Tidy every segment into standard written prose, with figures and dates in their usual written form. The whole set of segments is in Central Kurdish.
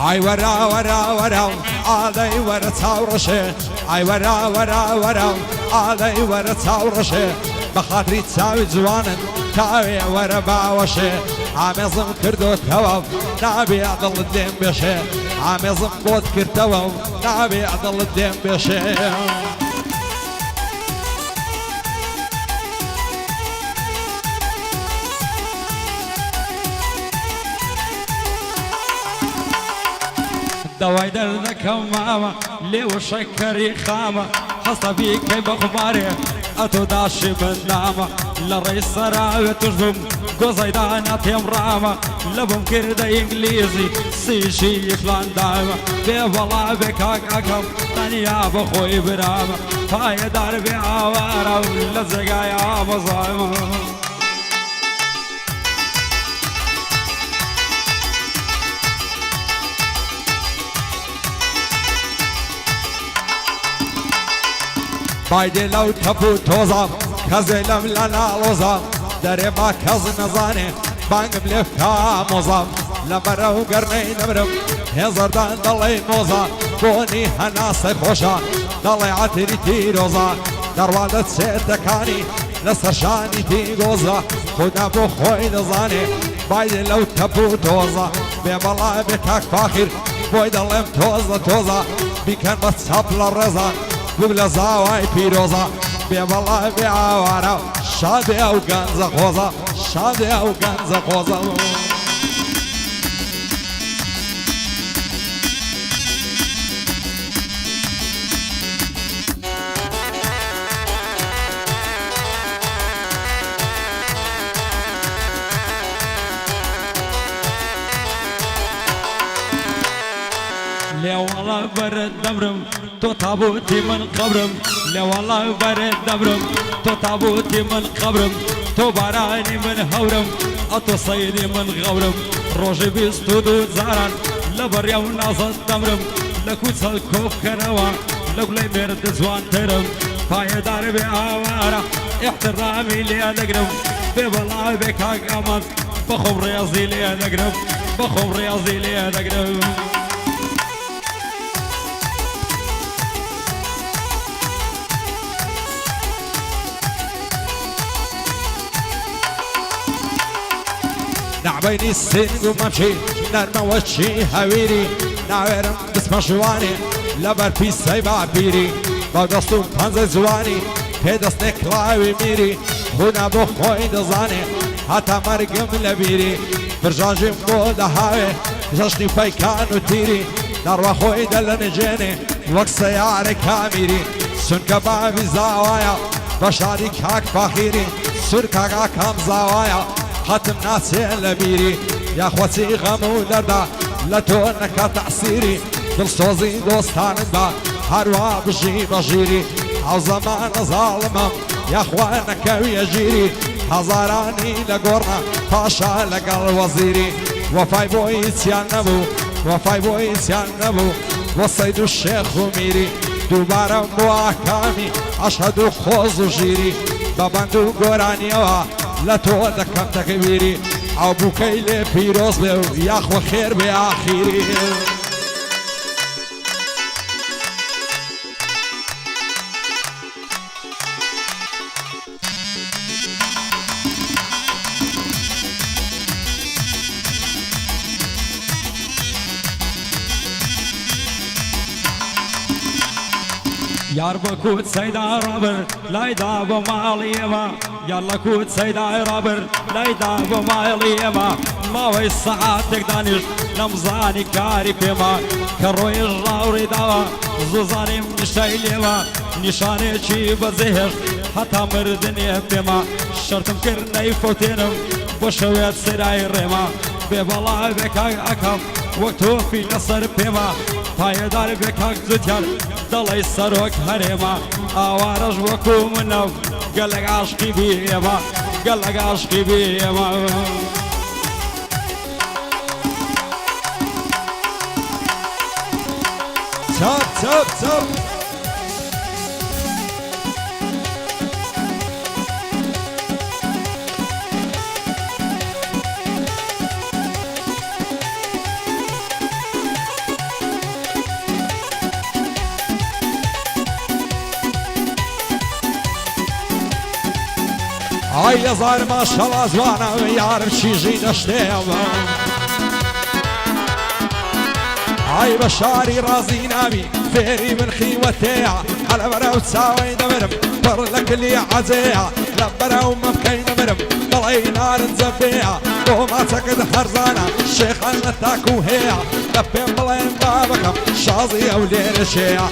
ئای وەرا وەرا وەرا ئادەی وەرە چاوڕەشێ ئای وەرا وەرا وەرا ئادەی وەرە چاوڕەشێ بە خاتری چاوی جوانت تاوێ وەرە باوەشێ ئامێزم کردوتەوە نابێ دڵت دێم بێشێ ئامێزم بۆت کردەوە نابێ دڵت دێم بێشێ دەوای دەردەکەم مامە لێوە شەکەری خامە هەستە بیکەی بە خومارێ ئەتۆ داشی بندامە لە ڕێی سەراوێ توش بم گۆزەی دانا تێم ڕامە لە بم کردە ئینگلیزی سیشی یەکلاندامە بێ بەڵا بێ کاک ئەکەم تەنیا بە خۆی برامە پایەدار بێ ئاوارە لە جێگای ئامۆزایمە بایدێ لەو تەپ و تۆزام کەزێ لەم لە ناڵۆزام دەرێ با کەس نەزانێ بانگم لێ کامۆزام لە بەرە و گەرمەی نەبرم هێزەردان دەڵێ مۆزە بۆنی هەناسە خۆشە دەڵێ عەتری تیرۆزە دەڕوادە چێتەکانی لەسەر شانی تیگۆزە خوددا بۆ خۆی دەزانێ بایدێ لەو تەپ و تۆزە بێ بەڵا بێ کاک فاخیر بۆی دەڵێم تۆزە تۆزە بیکەن بە چاپ لە ڕێزان بوو لە زاوای پیرۆزە بێ بەڵا بێ ئاوارە شادێ ئەو گەنجە خۆزە شادێ ئەو گەنجە خۆزە لێوەڵە بەرت دەبرم تۆ تابوتی من قبرم لێوەڵە بەرت دەبرم تۆ تابوتی من قبرم تۆ بارانی من هەورم ئەتۆ سەیدی من غەورم ڕۆژی بیست و دوو جاران لە بەڕیا و نازت دەمرم لە کوچەڵ کۆبکەرەوە لە گوڵەی مێرد جوانترم پایەدار بێ ئاوارە احترامی لێ دەگرم بێ بەڵا بێ کاک ئەمەد بەخۆم ڕێزی لێ دەگرم بەخۆم ڕێزی لێ دەگرم نعبەینی سنگ و مەمچی نەرمەوەچی هەویری ناوێرم بسمە شوانی لەبەر پیسەی باپیری بە دەست و پەنجەی جوانی پێدەستێ کڵاوی میری خونا بۆ خۆی دەزانێ هەتا مەرگم لە بیری برژاژیم بۆ دەهاوێ ژەشنی پەیکان و تیری دەڕوا خۆی دەلەنجێنێ وەک سەیارەی کامیری چونکە باوی زاوایە بە شاری کاک فاخیری سورکا کاکام زاوایە هەتم ناچێ لە بیری یاخوەچی غەم و دەردا لە تۆ نەکا تەعسیری دڵسۆزی دۆستانت بە هەروە بژی بە ژیری ئەو زەمانە زاڵمەم یاخوا نەکەویە ژیری هەزارانی لە گۆڕە پاشا لەگەڵ وەزیری وەفای بۆ هیچیان نەبوو وەفای بۆ هیچیان نەبوو بۆ سەید و شێخ و میری دووبارە بۆ ئاکامی ئەشهەد و خۆز و ژیری بە بەند و گۆرانیەوە لە تۆ دەکەم تەکەویری ئەو بووکەی لێ پیرۆز بێ و یاخوە خێر بێ ئاخیری یار بە کوت سەیدا ڕابر لایدا بە ماڵی ئێمە یار لە کوت سەیدای ڕابر لایدا بە ماڵی ئێمە ماوەی سەعاتێک دانیشت نەمزانی کاری پێمە کە ڕۆیش ڕاوڕێ داوە زوزانیم نیشتای لێوە نیشانێکی بەجێهێشت هەتا مردنێ پێمە شەرتم کرد نەیفۆتێنم بۆ شەوێت سەرای ڕێمە بێ بەڵا بێ کاک ئەکەم وەک تۆفی لەسەر پێمە پایەدار بێ کاک جوتیار دەڵی سەرۆک هەرێمە ئاوارەش وەکو منە گەلەک عاشقی بێمە گەلەک عاشقی بێمە چاپ چاپ چاپ ئای هەزار ماشەڵا جوانە یارم چیژی دەشتێوە ئای بە شاری ڕازی ناوی فێری من خیوەتەیە هەلە بەرەو چاوەی دەبرم پڕ لە کلی عەجەیە لە بەرەو مەمکەی دەبرم دەڵێی نارنجە بێیە بۆ ماچەکەت هەرزانە شێخان لە تاکو هەیە لە پێم بڵێن بابەکەم شازی ئەو لێرەشەیە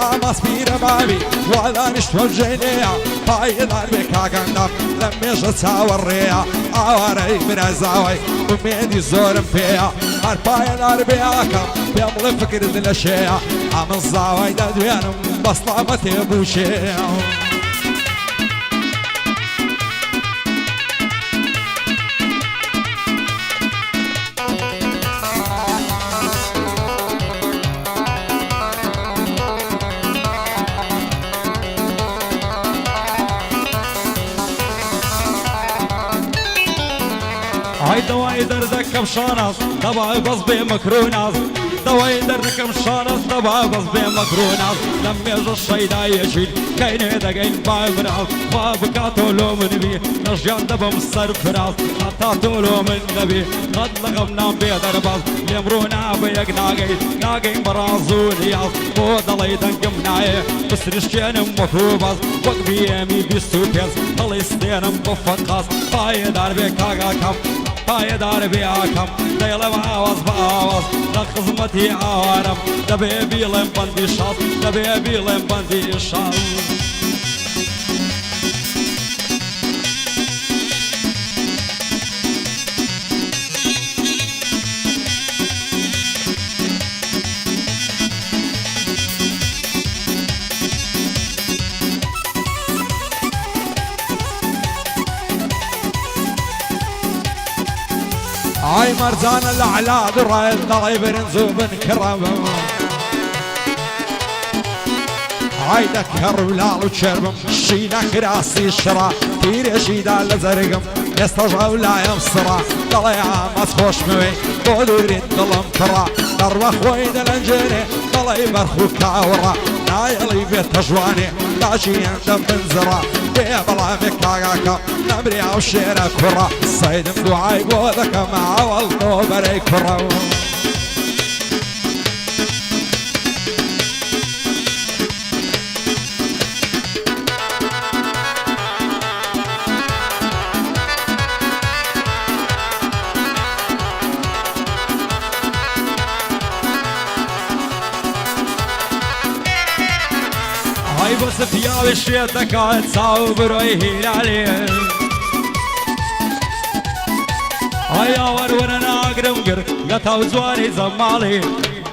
ئاماس پیرە باوی وا دانیشتوە جێنەیە پایدار بێ کاگەندەم لە مێژە چاوەڕێیە ئاوارەی برازاوی ئومێدی زۆرم پێیە هەر پایدار بێ ئاکەم پێم بڵێ فکرت لە شەیە ئەمن زاوای دەدوێنم بەستامە تێبووشەیە ئای دەوای دەردەکەم شاناز دەبای بەس بێ مەکرۆناز دەوای دەردەکەم شاناز دەبا بەس بێ مەکرۆناز لەم مێژە شەیدایەشین کەینێ دەگەین بای مناز خوا بکات تۆلۆ من بی لە ژیان دەبم سەر فراز هەتا تۆلۆ من نەبی قەت لەغەم نام بێ دەرباز لێمڕۆ نابە یەک ناگەین بەڕاز و نیاز بۆ دەڵێ دەنگم نایە بسرشتێنم وەکو باز وەک بیێمی بیست و پێنج هەڵی ستێنم بۆ فەرقاز پایەدار بێ کاگاکەم پایدار بێ ئاکەم دەیڵێم ئاواز بە ئاواز لە خزمەتی ئاوارم دەبێ بیڵێم بەندی شاز دەبێ بیڵێم بەندی شاز ئای مەرجانە لە عەلا دوڕایەت دەڵێ برنج و بنکڕەوە ئای دەکەڕ و لاڵ و چێربم شینە کراسی شڕا تیرێژیدا لە زەرگم ئێستەژ ئەو لایم سڕا دەڵێ ئامەز خۆشمەوەی بۆ دوورین دڵم پڕا دەڕوە خۆی دەلەنجێنێ دەڵێ بەرخ و کاوڕا نایەڵی بێتە ژوانێ داچیان دەم بنزڕا بێ بەڵامێک کاگاکەم نەبرێ ئەو شێرە کوڕە سەیدم دوعای بۆ دەکەم ئاوەڵ تۆ بەرەی کوڕەوە ئای بۆ سپیاوی شێتەکات چاو بڕۆی هیلالێ ئای ئاوەروەرە ناگرم گر لە تاو جوانی زەماڵێ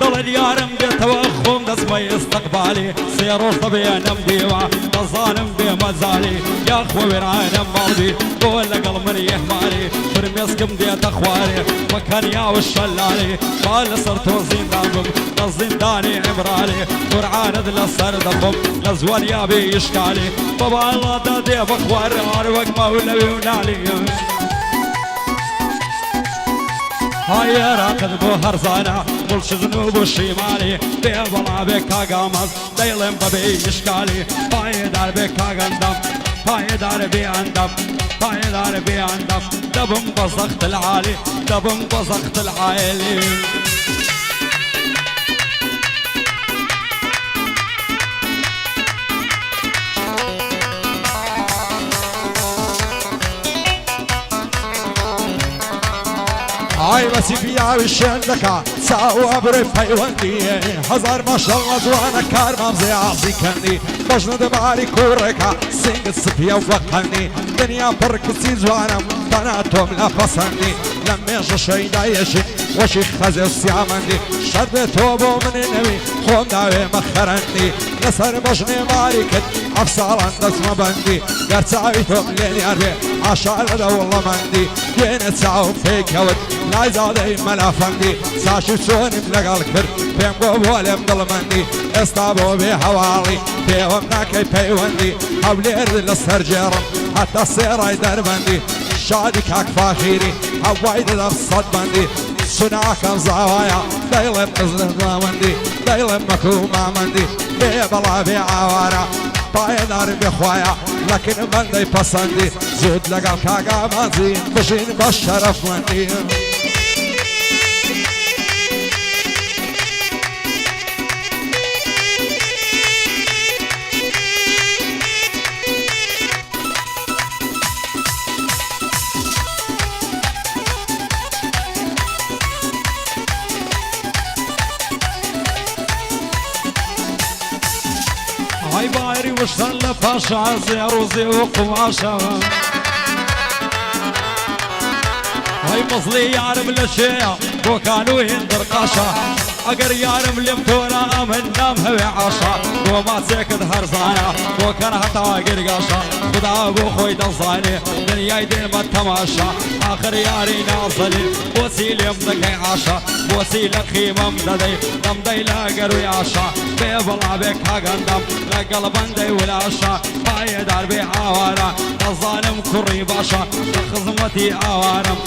دڵە دیارم بێتەوە خۆم دەسمەی ئستەقبالی سێ ڕۆژ دەبێنم دێوە دەزانم بێمەزالی یاخۆ وێرانم ماڵبی بۆ لەگەڵ من یەحمالی فرمێسکم دێتە خوارێ وەکەنیاوە شەلالێ با لەسەر تۆ زیندان بم لە زیندانی عیمرالێ قورعانت لەسەر دەخۆم لە زوانیابێ ئیشکالی بە باڵادا دێ بە خوارێ هەر وەک مەولەوی و نالی های راقد بۆ هەرزانە گوڵشزن و بۆ شیمالی بێ بەڵا بێ کاگامەز دەیڵێم بەبێ ئیشکالی پایدار بێ کاگەندەم پایدار بێ ئەندەم پایدار بێ ئەندەم دەبم بە زەخت العالی دەبم بە زەخت العالی ئای بەسی پیاوی شێن دەکا چاوە بڕێ پەیوەندیە هەزار ماشەڵڵە جوانە کارمام زیازی کەندی بەژنە دەباری کوڕێکە سنگت سپیە و وەقەندی دنیا پڕ کچی جوانم تەنا تۆم لە پەسەندی لە مێژە شەیدایەشی وەشی خەزێ و سیامەندی شەر بێ تۆ بۆ منی نەوی خۆم داوێ مەخەرەندی لەسەر بەژنێ ماری کرد ئەف ساڵان دەچمە بەندی گەر چاوی تۆم لێنیار بێ ئاشا لە دەوڵەمەندی دوێنێ چاوم پێیکەوت لای زادەی مەلافەندی ساشی چۆنیم لەگەڵ کرد پێم گۆ بۆ لێم دڵمەندی ئێستا بۆ بێ هەواڵی پێوەم ناکەی پەیوەندی هەولێر لەسەر جێڕم هەتا سێڕای دەربەندی شادی کاک فاخیری هەوای دەدەم سەد بەندی سوناکەم زاوایە دەیڵێم قزلم مامەندی دەیڵێم مەکو مامەندی بێ بەڵا بێ ئاوارە پایدار بخوایا لکن بندی پسندی زود لگل کاغا مازی بشین با شرف مندی هاي باري وشتن لفاشا زيروزي وقماشا هاي مصلي يعرف للشيع وكانوا يندر قاشا اگر يارم لمتونا امن نام هوي عاشا وما سيكت هرزانا وكان حتى قرقاشا خدا ابو خوي دزاني دنيا يدين ما تماشا اخر ياري ناصلي وسيلي مدك عاشا وسيلة خيمة مددي دمدي لا قروي عاشا بيبلا بك هاقندم لا قلبن دي ولا عاشا باي دار بي عوارا الظالم كري باشا لخزمتي عوارم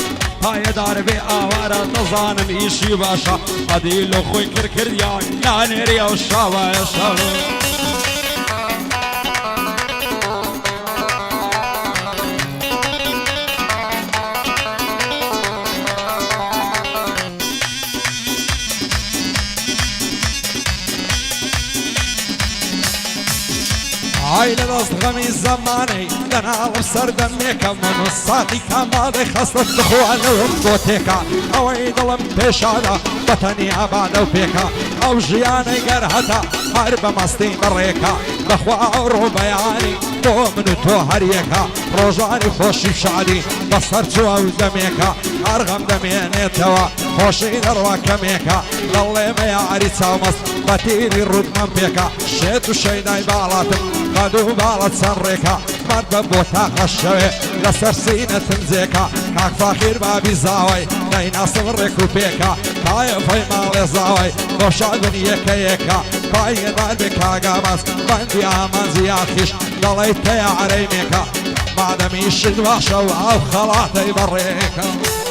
هاي دار بي آوارا تظانم إيشي باشا هدي لو خوي كركر يا ناني ريا وشاوا يا شاوا هاي لنصغمي زماني لنا بسر دميكا من الصادي كمالي خصلت دخوانا ومدوتيكا او ايدلم بيشانا بطني ابانا وبيكا او جياني قرهتا هرب مستي مريكا بخوا وربياني مؤمن تو هريكا روجاني خوشي بشعدي بصرتو او دميكا ارغم دميني توا خوشي نروا كميكا ضلي ما يعري تسامس باتيري رود من بيكا شيتو شيناي بالاتم قدو بالت سريكا مرد بوتا خشوي لسر سينة تنزيكا كاك فاخير بابي زاوي نينا صغرك وبيكا كاي في مالي زاوي بوشا دنيا كيكا كاي داربكا قامس بندي امان زياتيش ضليت يا عريميكا بعد ميشد وحشو او خلاطي بريكا